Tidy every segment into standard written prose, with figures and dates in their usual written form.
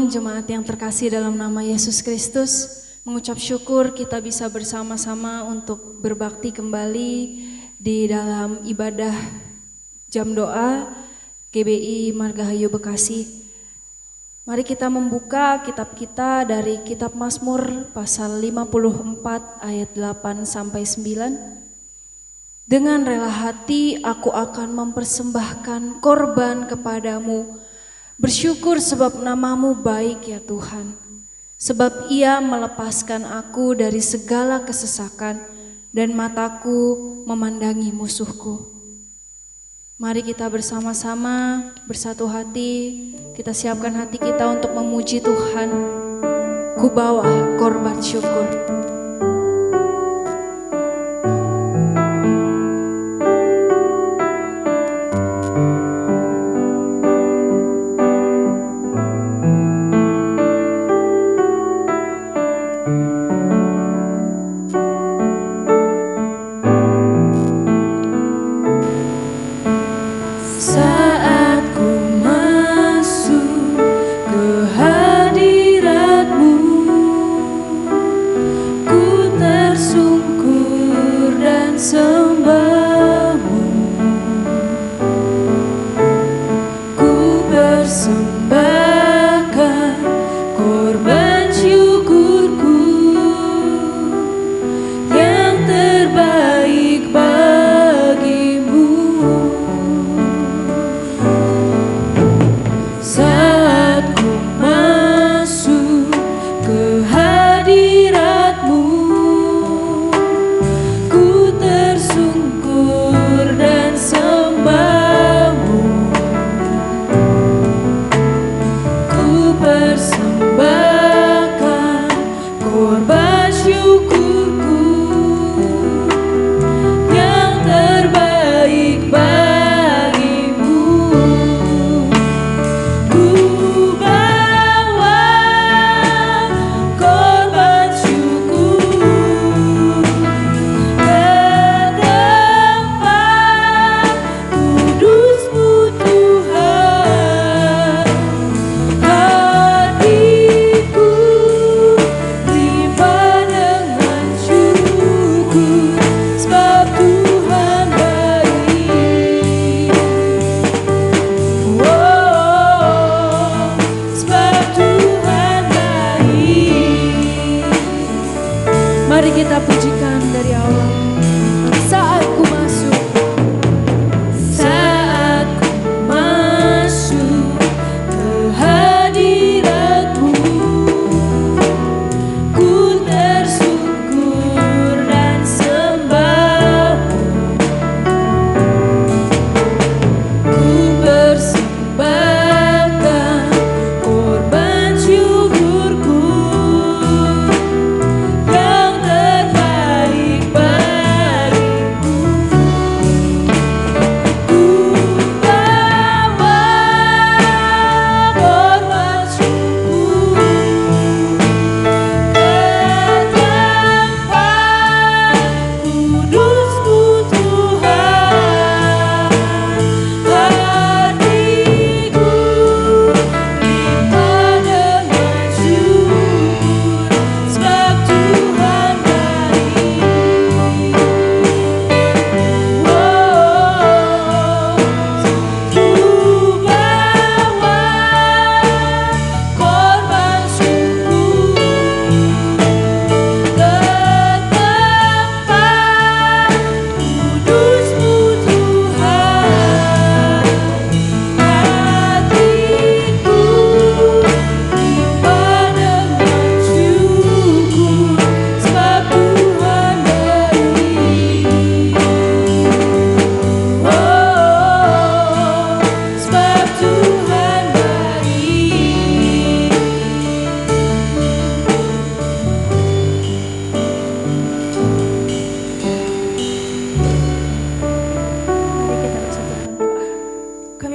Shalom jemaat yang terkasih dalam nama Yesus Kristus. Mengucap syukur kita bisa bersama-sama untuk berbakti kembali di dalam ibadah jam doa GBI Margahayu Bekasi. Mari kita membuka kitab kita dari kitab Mazmur pasal 54 ayat 8 sampai 9. Dengan rela hati aku akan mempersembahkan korban kepadamu. Bersyukur sebab namamu baik ya Tuhan. Sebab ia melepaskan aku dari segala kesesakan dan mataku memandangi musuhku. Mari kita bersama-sama bersatu hati, kita siapkan hati kita untuk memuji Tuhan. Ku bawa korban syukur.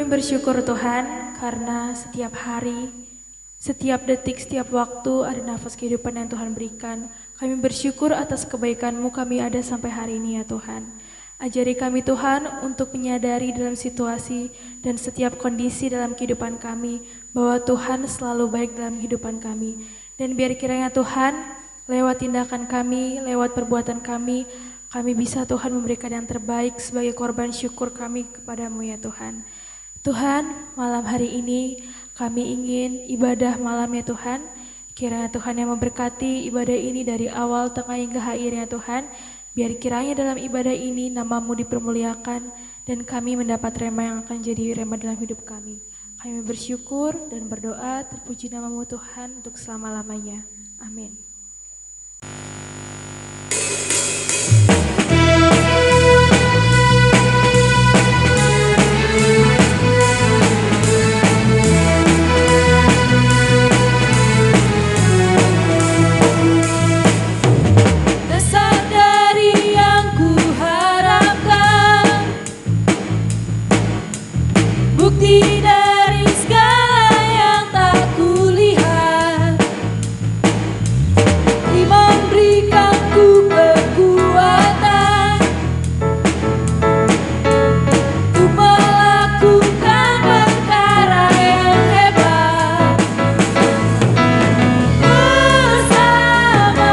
Bersyukur Tuhan karena setiap hari, setiap detik, setiap waktu ada nafas kehidupan yang Tuhan berikan. Kami bersyukur atas kebaikan-Mu kami ada sampai hari ini ya Tuhan. Ajari kami Tuhan untuk menyadari dalam situasi dan setiap kondisi dalam kehidupan kami bahwa Tuhan selalu baik dalam kehidupan kami. Dan biar kiranya Tuhan lewat tindakan kami, lewat perbuatan kami bisa Tuhan memberikan yang terbaik sebagai korban syukur kami kepadamu ya Tuhan. Tuhan, malam hari ini kami ingin ibadah malam ya Tuhan. Kiranya Tuhan yang memberkati ibadah ini dari awal, tengah hingga akhirnya Tuhan. Biar kiranya dalam ibadah ini namamu dipermuliakan dan kami mendapat rema yang akan jadi rema dalam hidup kami. Kami bersyukur dan berdoa, terpuji namamu Tuhan untuk selama-lamanya. Amin. Bukti dari segala yang tak kulihat, iman berikanku kekuatan untuk melakukan perkara yang hebat bersama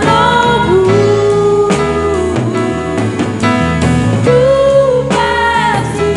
Rohmu. Ku pasti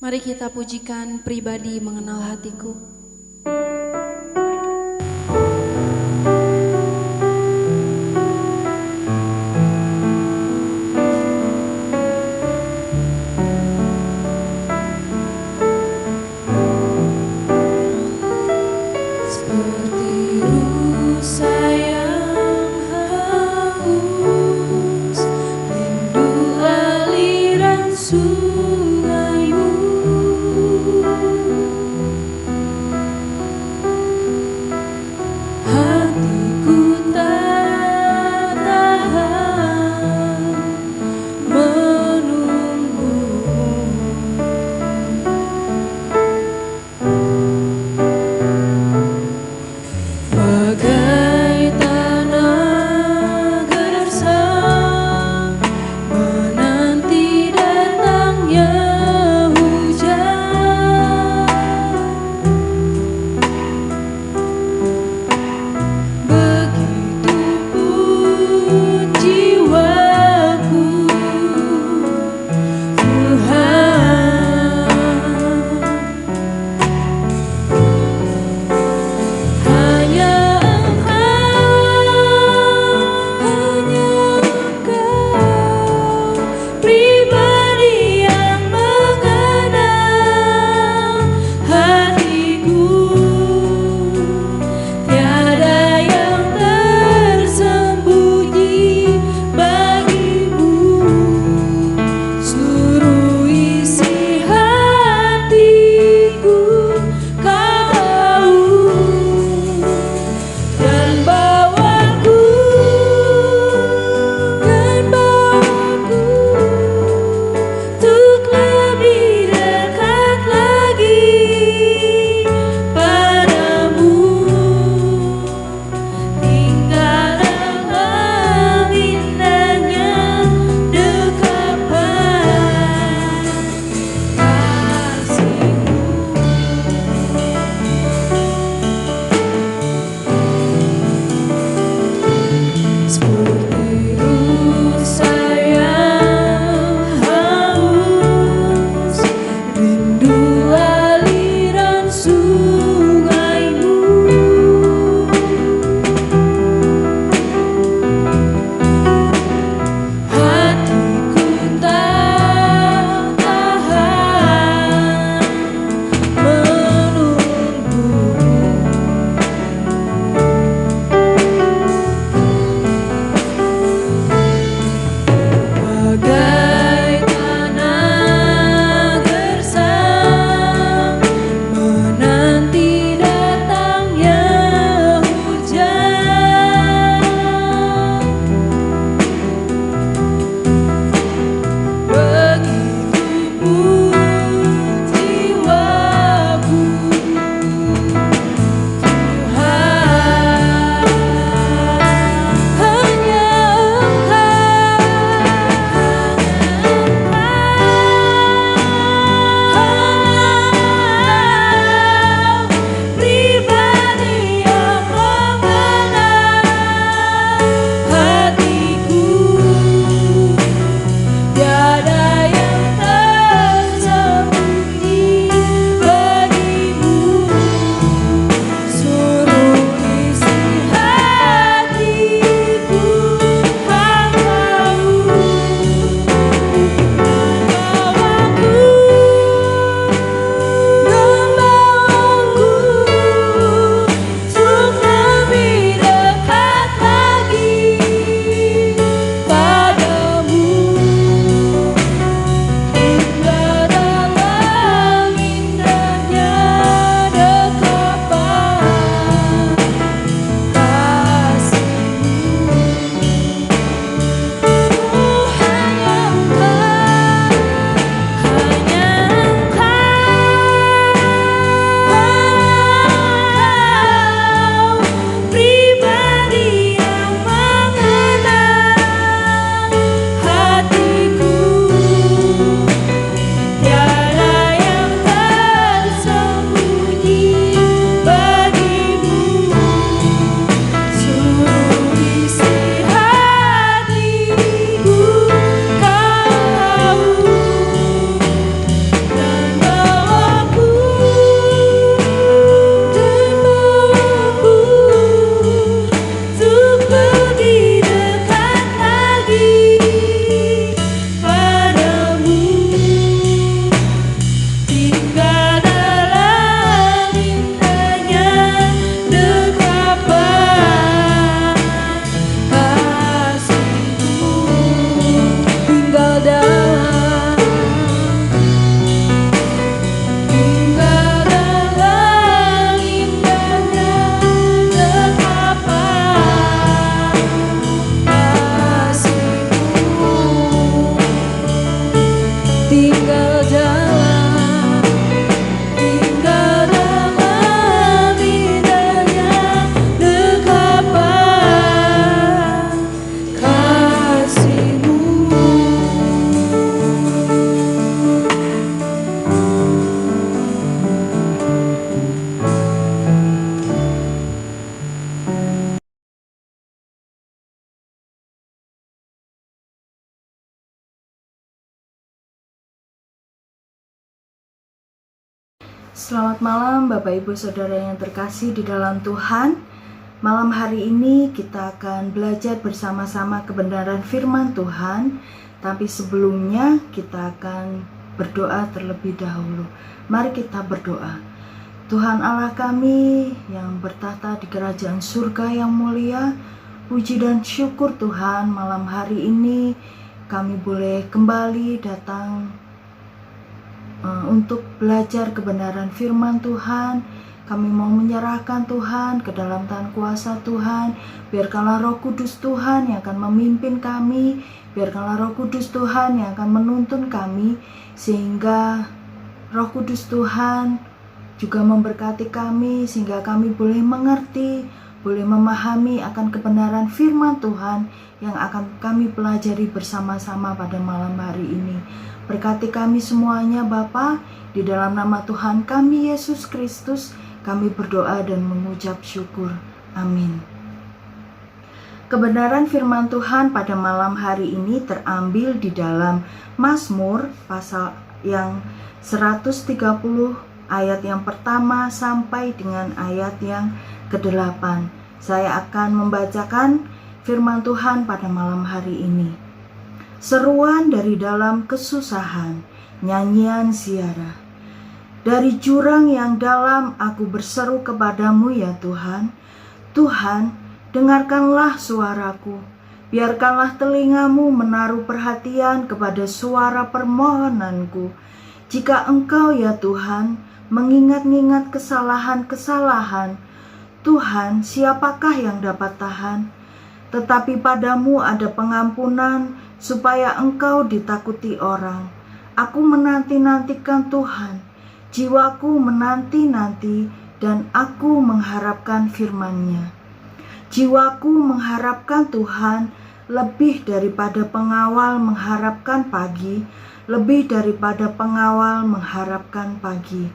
mari kita pujikan pribadi mengenal hatiku. Seperti rusa yang haus, rindu aliran sungaimu. Selamat malam Bapak Ibu Saudara yang terkasih di dalam Tuhan. Malam hari ini kita akan belajar bersama-sama kebenaran firman Tuhan. Tapi sebelumnya kita akan berdoa terlebih dahulu. Mari kita berdoa. Tuhan Allah kami yang bertahta di kerajaan surga yang mulia, puji dan syukur Tuhan, malam hari ini kami boleh kembali datang untuk belajar kebenaran firman Tuhan. Kami mau menyerahkan Tuhan ke dalam tangan kuasa Tuhan. Biarkanlah Roh Kudus Tuhan yang akan memimpin kami. Biarkanlah Roh Kudus Tuhan yang akan menuntun kami, sehingga Roh Kudus Tuhan juga memberkati kami, sehingga kami boleh mengerti, boleh memahami akan kebenaran firman Tuhan yang akan kami pelajari bersama-sama pada malam hari ini. Berkati kami semuanya Bapa, di dalam nama Tuhan kami Yesus Kristus, kami berdoa dan mengucap syukur. Amin. Kebenaran firman Tuhan pada malam hari ini terambil di dalam Mazmur pasal yang 130 ayat yang pertama sampai dengan ayat yang ke-8. Saya akan membacakan firman Tuhan pada malam hari ini. Seruan dari dalam kesusahan, nyanyian ziarah. Dari jurang yang dalam aku berseru kepadamu ya Tuhan. Tuhan, dengarkanlah suaraku. Biarkanlah telingamu menaruh perhatian kepada suara permohonanku. Jika Engkau ya Tuhan mengingat-ingat kesalahan-kesalahan, Tuhan, siapakah yang dapat tahan? Tetapi padamu ada pengampunan, supaya Engkau ditakuti orang. Aku menanti-nantikan Tuhan, jiwaku menanti-nanti, dan aku mengharapkan firman-Nya. Jiwaku mengharapkan Tuhan lebih daripada pengawal mengharapkan pagi, lebih daripada pengawal mengharapkan pagi.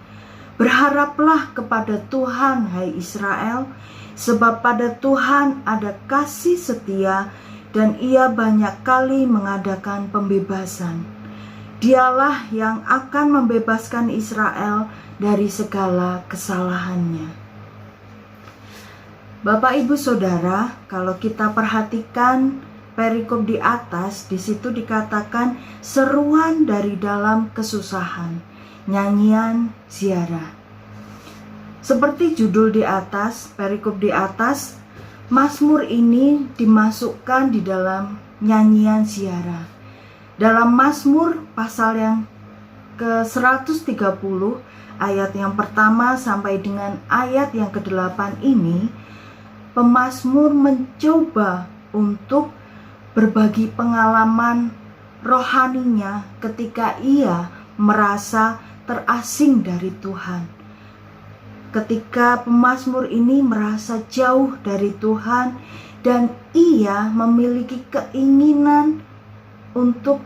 Berharaplah kepada Tuhan, hai Israel, sebab pada Tuhan ada kasih setia, dan Ia banyak kali mengadakan pembebasan. Dialah yang akan membebaskan Israel dari segala kesalahannya. Bapak Ibu Saudara, kalau kita perhatikan perikop di atas, di situ dikatakan seruan dari dalam kesusahan, nyanyian ziarah. Seperti judul di atas, perikop di atas, Mazmur ini dimasukkan di dalam nyanyian ziarah. Dalam Mazmur pasal yang ke-130 ayat yang pertama sampai dengan ayat yang ke-8 ini, pemazmur mencoba untuk berbagi pengalaman rohaninya ketika ia merasa terasing dari Tuhan. Ketika pemazmur ini merasa jauh dari Tuhan dan ia memiliki keinginan untuk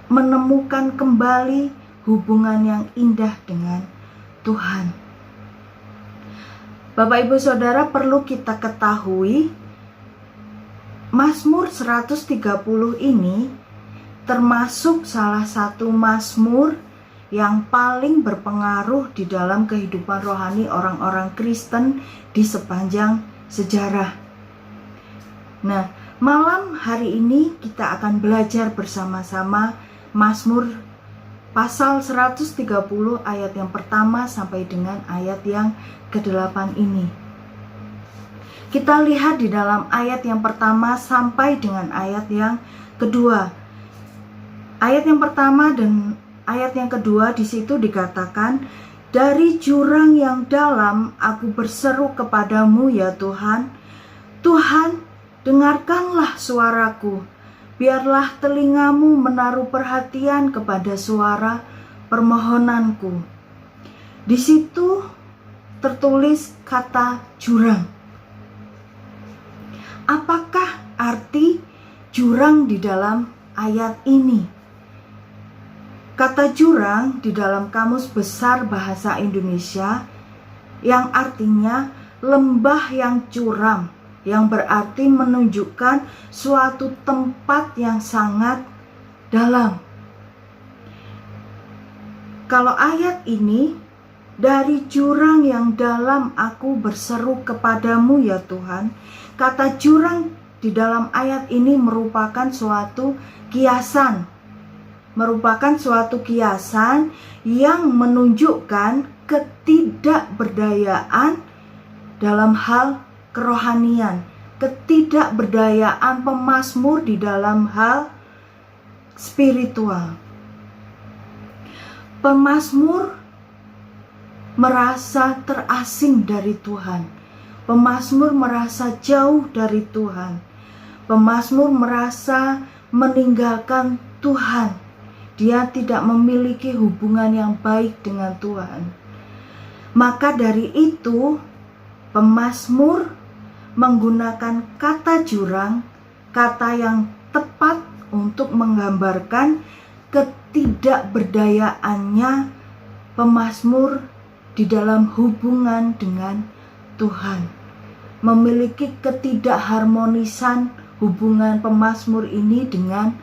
menemukan kembali hubungan yang indah dengan Tuhan. Bapak Ibu Saudara, perlu kita ketahui Mazmur 130 ini termasuk salah satu mazmur yang paling berpengaruh di dalam kehidupan rohani orang-orang Kristen di sepanjang sejarah. Nah, malam hari ini kita akan belajar bersama-sama Mazmur pasal 130 ayat yang pertama sampai dengan ayat yang ke-8 ini. Kita lihat di dalam ayat yang pertama sampai dengan ayat yang kedua. Ayat yang pertama dan ayat yang kedua di situ dikatakan, dari jurang yang dalam aku berseru kepadamu ya Tuhan. Tuhan, dengarkanlah suaraku. Biarlah telingamu menaruh perhatian kepada suara permohonanku. Di situ tertulis kata jurang. Apakah arti jurang di dalam ayat ini? Kata jurang di dalam Kamus Besar Bahasa Indonesia yang artinya lembah yang curam, yang berarti menunjukkan suatu tempat yang sangat dalam. Kalau ayat ini Dari jurang yang dalam aku berseru kepadamu ya Tuhan. Kata jurang di dalam ayat ini merupakan suatu kiasan. Merupakan suatu kiasan yang menunjukkan ketidakberdayaan dalam hal kerohanian. Ketidakberdayaan pemazmur di dalam hal spiritual. Pemazmur merasa terasing dari Tuhan. Pemazmur merasa jauh dari Tuhan. Pemazmur merasa meninggalkan Tuhan. Dia tidak memiliki hubungan yang baik dengan Tuhan. Maka dari itu, pemazmur menggunakan kata jurang, kata yang tepat untuk menggambarkan ketidakberdayaannya pemazmur di dalam hubungan dengan Tuhan. Memiliki ketidakharmonisan hubungan pemazmur ini dengan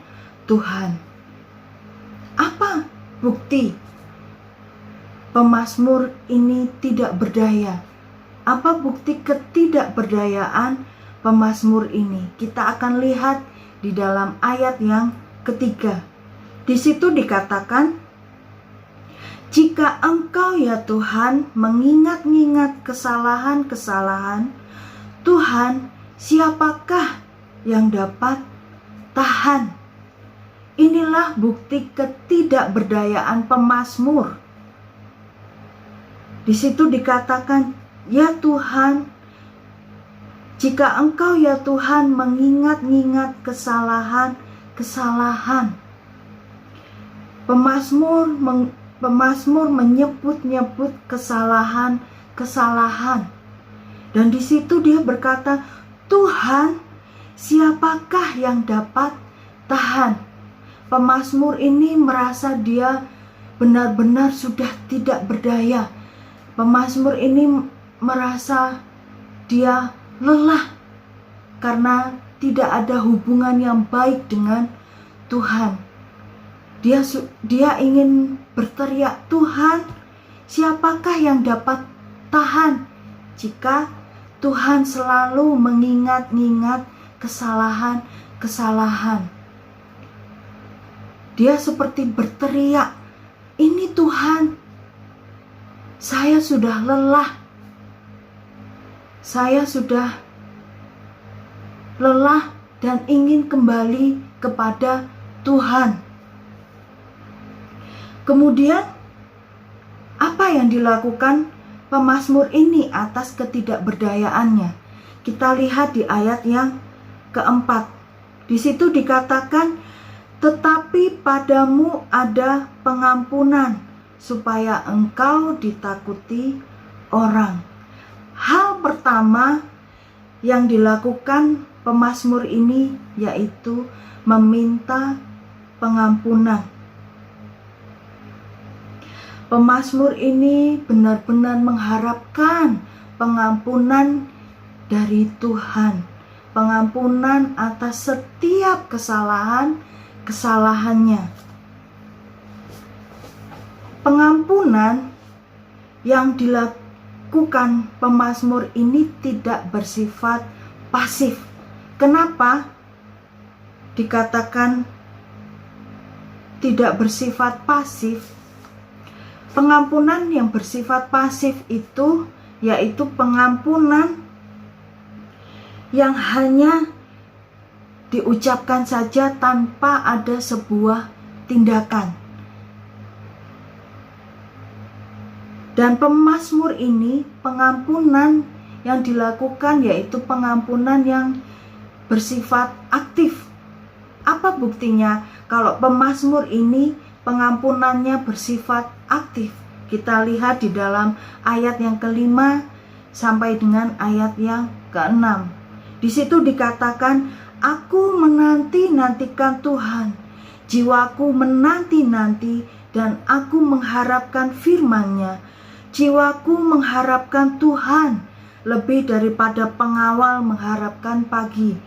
Tuhan. Apa bukti pemazmur ini tidak berdaya? Apa bukti ketidakberdayaan pemazmur ini? Kita akan lihat di dalam ayat yang ketiga. Di situ dikatakan, jika engkau ya Tuhan mengingat-ingat kesalahan-kesalahan, Tuhan, siapakah yang dapat tahan? Inilah bukti ketidakberdayaan pemazmur. Di situ dikatakan, ya Tuhan, jika engkau ya Tuhan mengingat-ingat kesalahan-kesalahan. Pemazmur menyebut-nyebut kesalahan-kesalahan. Dan di situ dia berkata, Tuhan, siapakah yang dapat tahan? Pemazmur ini merasa dia benar-benar sudah tidak berdaya. Pemazmur ini merasa dia lelah karena tidak ada hubungan yang baik dengan Tuhan. Dia ingin berteriak, Tuhan, siapakah yang dapat tahan jika Tuhan selalu mengingat-ingat kesalahan-kesalahan. Dia seperti berteriak, ini Tuhan, saya sudah lelah. Saya sudah lelah dan ingin kembali kepada Tuhan. Kemudian, apa yang dilakukan pemazmur ini atas ketidakberdayaannya? Kita lihat di ayat yang keempat. Di situ dikatakan, tetapi padamu ada pengampunan, supaya engkau ditakuti orang. Hal pertama yang dilakukan pemazmur ini yaitu meminta pengampunan. Pemazmur ini benar-benar mengharapkan pengampunan dari Tuhan. Pengampunan atas setiap kesalahannya. Pengampunan yang dilakukan pemazmur ini tidak bersifat pasif. Kenapa dikatakan tidak bersifat pasif? Pengampunan yang bersifat pasif itu yaitu pengampunan yang hanya diucapkan saja tanpa ada sebuah tindakan. Dan pemazmur ini, pengampunan yang dilakukan yaitu pengampunan yang bersifat aktif. Apa buktinya kalau pemazmur ini pengampunannya bersifat aktif? Kita lihat di dalam ayat yang kelima sampai dengan ayat yang keenam. Di situ dikatakan, aku menanti-nantikan Tuhan, jiwaku menanti-nanti dan aku mengharapkan firman-Nya. Jiwaku mengharapkan Tuhan, lebih daripada pengawal mengharapkan pagi.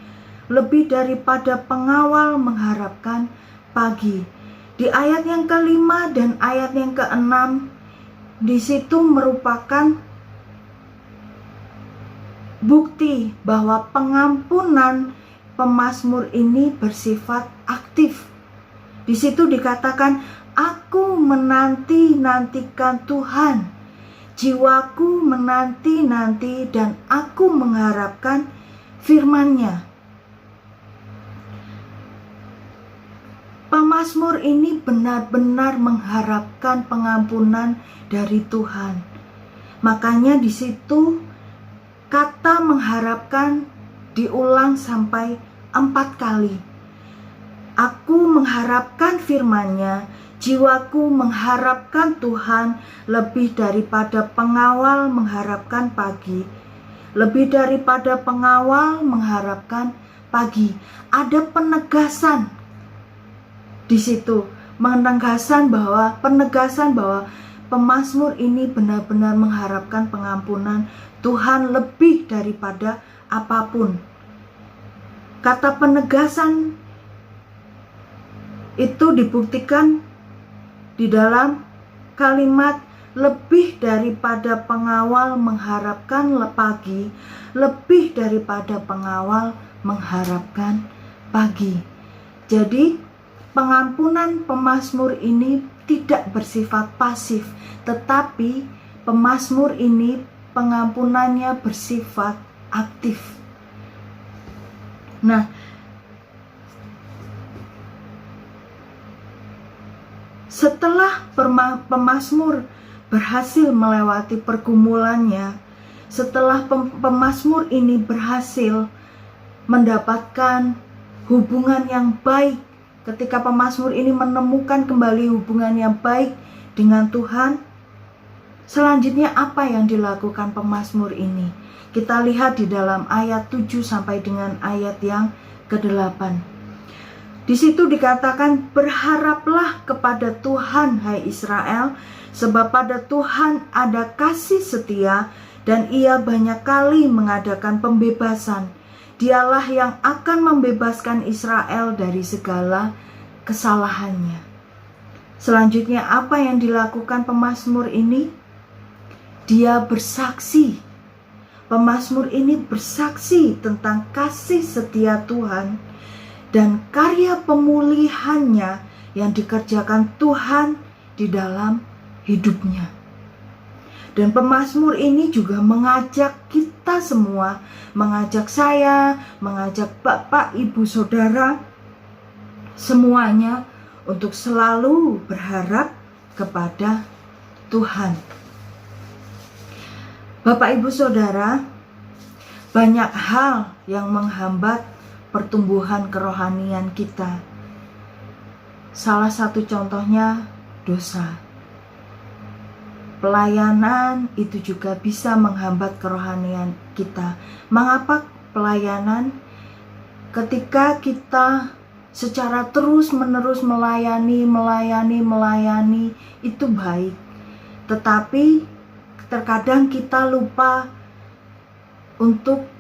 Lebih daripada pengawal mengharapkan pagi. Di ayat yang kelima dan ayat yang keenam, di situ merupakan bukti bahwa pengampunan pemazmur ini bersifat aktif. Di situ dikatakan, aku menanti-nantikan Tuhan, jiwaku menanti-nanti dan aku mengharapkan firman-Nya. Pemazmur ini benar-benar mengharapkan pengampunan dari Tuhan. Makanya di situ kata mengharapkan diulang sampai 4 kali. Aku mengharapkan firman-Nya, jiwaku mengharapkan Tuhan lebih daripada pengawal mengharapkan pagi. Lebih daripada pengawal mengharapkan pagi. Ada penegasan di situ, penegasan bahwa pemazmur ini benar-benar mengharapkan pengampunan Tuhan lebih daripada apapun. Kata penegasan itu dibuktikan di dalam kalimat lebih daripada pengawal mengharapkan pagi, lebih daripada pengawal mengharapkan pagi. Jadi pengampunan pemazmur ini tidak bersifat pasif, tetapi pemazmur ini pengampunannya bersifat aktif. Nah, setelah pemazmur berhasil melewati pergumulannya, setelah pemazmur ini berhasil mendapatkan hubungan yang baik, ketika pemazmur ini menemukan kembali hubungan yang baik dengan Tuhan, selanjutnya apa yang dilakukan pemazmur ini? Kita lihat di dalam ayat 7 sampai dengan ayat yang ke-8. Di situ dikatakan, berharaplah kepada Tuhan, hai Israel, sebab pada Tuhan ada kasih setia dan Ia banyak kali mengadakan pembebasan. Dialah yang akan membebaskan Israel dari segala kesalahannya. Selanjutnya apa yang dilakukan pemazmur ini? Dia bersaksi. Pemazmur ini bersaksi tentang kasih setia Tuhan dan karya pemulihannya yang dikerjakan Tuhan di dalam hidupnya. Dan pemazmur ini juga mengajak kita semua, mengajak saya, mengajak Bapak, Ibu, Saudara, semuanya untuk selalu berharap kepada Tuhan. Bapak, Ibu, Saudara, banyak hal yang menghambat pertumbuhan kerohanian kita. Salah satu contohnya dosa. Pelayanan itu juga bisa menghambat kerohanian kita. Mengapa pelayanan? Ketika kita secara terus-menerus melayani itu baik. Tetapi terkadang kita lupa untuk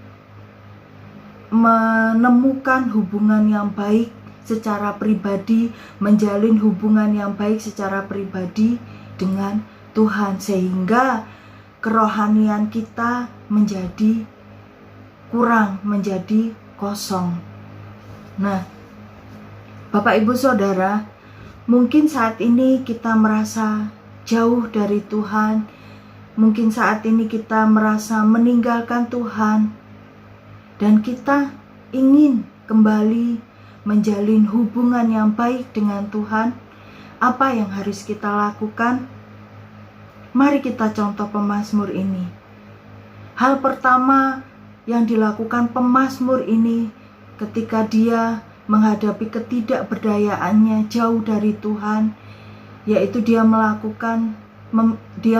menemukan hubungan yang baik secara pribadi, menjalin hubungan yang baik secara pribadi dengan Tuhan, sehingga kerohanian kita menjadi kurang, menjadi kosong. Nah, Bapak, Ibu, Saudara, mungkin saat ini kita merasa jauh dari Tuhan, mungkin saat ini kita merasa meninggalkan Tuhan, dan kita ingin kembali menjalin hubungan yang baik dengan Tuhan. Apa yang harus kita lakukan? Mari kita contoh pemazmur ini. Hal pertama yang dilakukan pemazmur ini ketika dia menghadapi ketidakberdayaannya jauh dari Tuhan, yaitu dia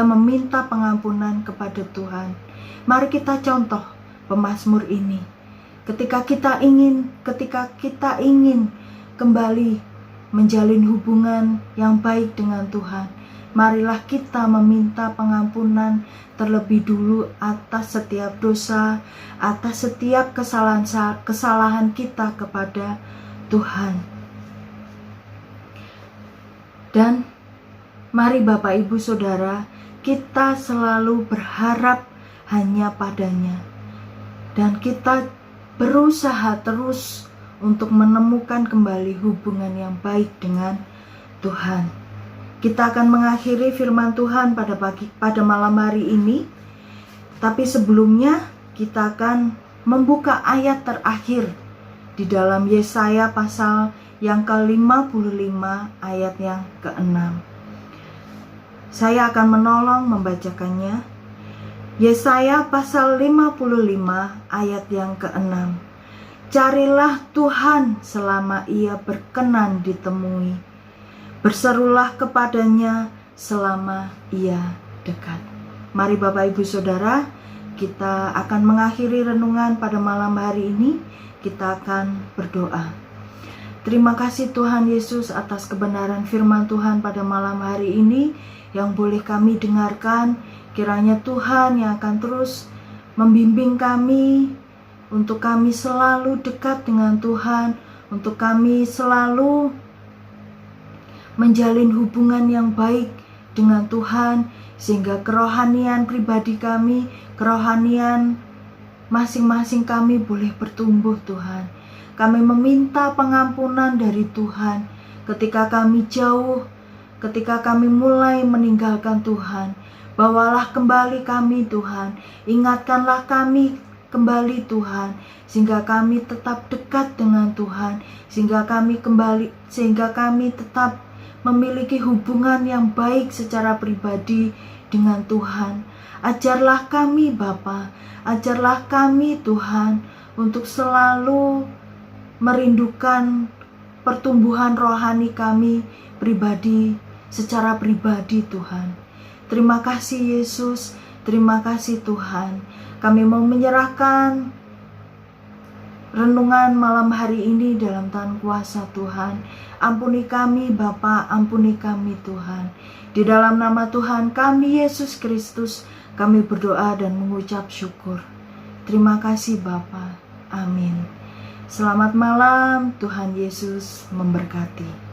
meminta pengampunan kepada Tuhan. Mari kita contoh pemazmur ini. Ketika kita ingin kembali menjalin hubungan yang baik dengan Tuhan, marilah kita meminta pengampunan terlebih dulu atas setiap dosa, atas setiap kesalahan kita kepada Tuhan. Dan mari Bapak, Ibu, Saudara, kita selalu berharap hanya padanya. Dan kita berusaha terus untuk menemukan kembali hubungan yang baik dengan Tuhan. Kita akan mengakhiri firman Tuhan pada malam hari ini. Tapi sebelumnya kita akan membuka ayat terakhir di dalam Yesaya pasal yang ke-55 ayat yang ke-6. Saya akan menolong membacakannya. Yesaya pasal 55 ayat yang ke-6. Carilah Tuhan selama Ia berkenan ditemui. Berserulah kepadanya selama Ia dekat. Mari Bapak Ibu Saudara, kita akan mengakhiri renungan pada malam hari ini. Kita akan berdoa. Terima kasih Tuhan Yesus atas kebenaran firman Tuhan pada malam hari ini yang boleh kami dengarkan. Kiranya Tuhan yang akan terus membimbing kami untuk kami selalu dekat dengan Tuhan, untuk kami selalu menjalin hubungan yang baik dengan Tuhan, sehingga kerohanian pribadi kami, kerohanian masing-masing kami boleh bertumbuh Tuhan. Kami meminta pengampunan dari Tuhan ketika kami jauh, ketika kami mulai meninggalkan Tuhan. Bawalah kembali kami Tuhan, ingatkanlah kami kembali Tuhan, sehingga kami tetap dekat dengan Tuhan, sehingga kami tetap memiliki hubungan yang baik secara pribadi dengan Tuhan. Ajarlah kami Bapa, ajarlah kami Tuhan untuk selalu merindukan pertumbuhan rohani kami pribadi, secara pribadi Tuhan. Terima kasih Yesus, terima kasih Tuhan. Kami mau menyerahkan renungan malam hari ini dalam tangan kuasa Tuhan. Ampuni kami Bapa, ampuni kami Tuhan. Di dalam nama Tuhan kami Yesus Kristus, kami berdoa dan mengucap syukur. Terima kasih Bapa. Amin. Selamat malam, Tuhan Yesus memberkati.